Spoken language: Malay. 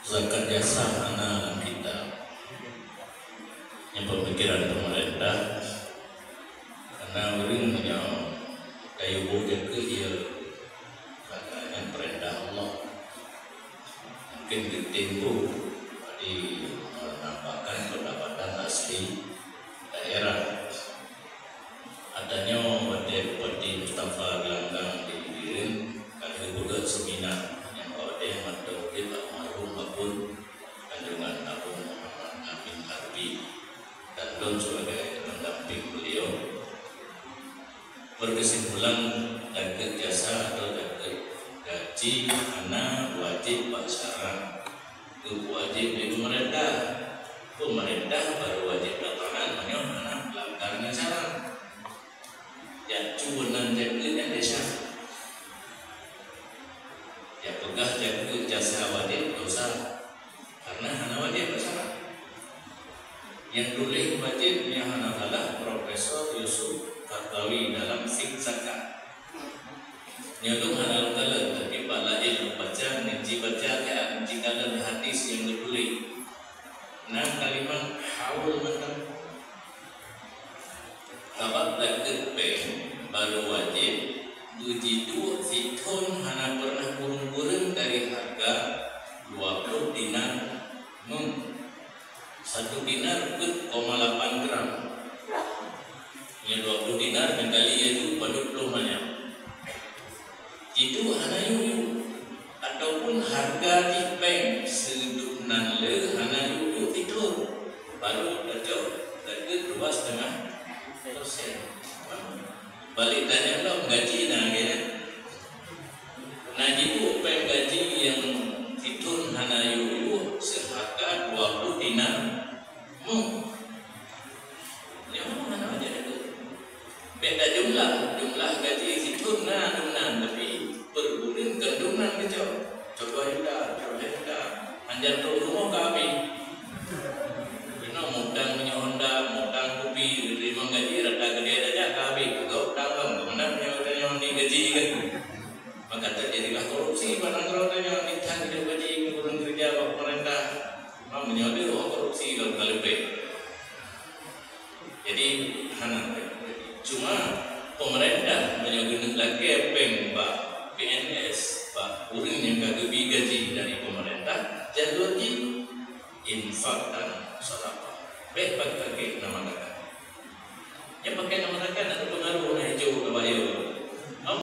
zakat jasa anak kita yang pemikiran pemerintah karena orang yang kayu bojek ke dia yang perintah Allah mungkin ditimbu di menampakkan pendapatan asli daerah adanya Wadi Mustafa Gelanggang di Birin kali juga seminar yang Wadi Matauhid almarhum maupun kandungan Abu Muhammad Amin Harbi dan Don sebagai pendamping beliau berkesimpulan zakat jasa atau zakat gaji anak wajib pasaran itu wajib di pemerintah baru wajib lapangan anak pelanggaran syarat ya cuman zakat desa ya pegah zakat jasa wajib dosa karena anak wajib pasaran yang tulis wajib yang anak adalah Profesor Yusuf Kartawi dalam Fiqh Zakat. Nyodong halal kalah tapi pala ilmu baca, ngaji baca ya, jika ada hadis yang ditulis. Nah kalimat haul mentang kabar zakat baru wajib begitu fitun hana pernah kurang-kurang dari harga 20 dinar 1 dinar ke 0,8 gram yang 20 dinar kali itu pada banyak itu hana yuyu ataupun harga di bank seduk nan le hana yuyu itu baru ada lagi 2,5%. Balik tanya lo gaji nah ya nah itu bank gaji yang itu hana yuyu seharga 20 dinar beda jumlah gaji itu tapi berbulan gandunan gitu coba anjar tuh rumah kami bina modang punya Honda modang kopi terima gaji rata gede aja kami kau dalam kemana punya di gaji kan maka terjadilah korupsi pada kerotanya nikah tidak gaji kurang kerja pemerintah mau menyodor korupsi kalau lebih jadi cuma pemerintah menyodor lagi pak PNS pak uring yang kagak gaji dari pemerintah jalur di infak dan sedekah baik pakai nama mereka yang pakai nama mereka atau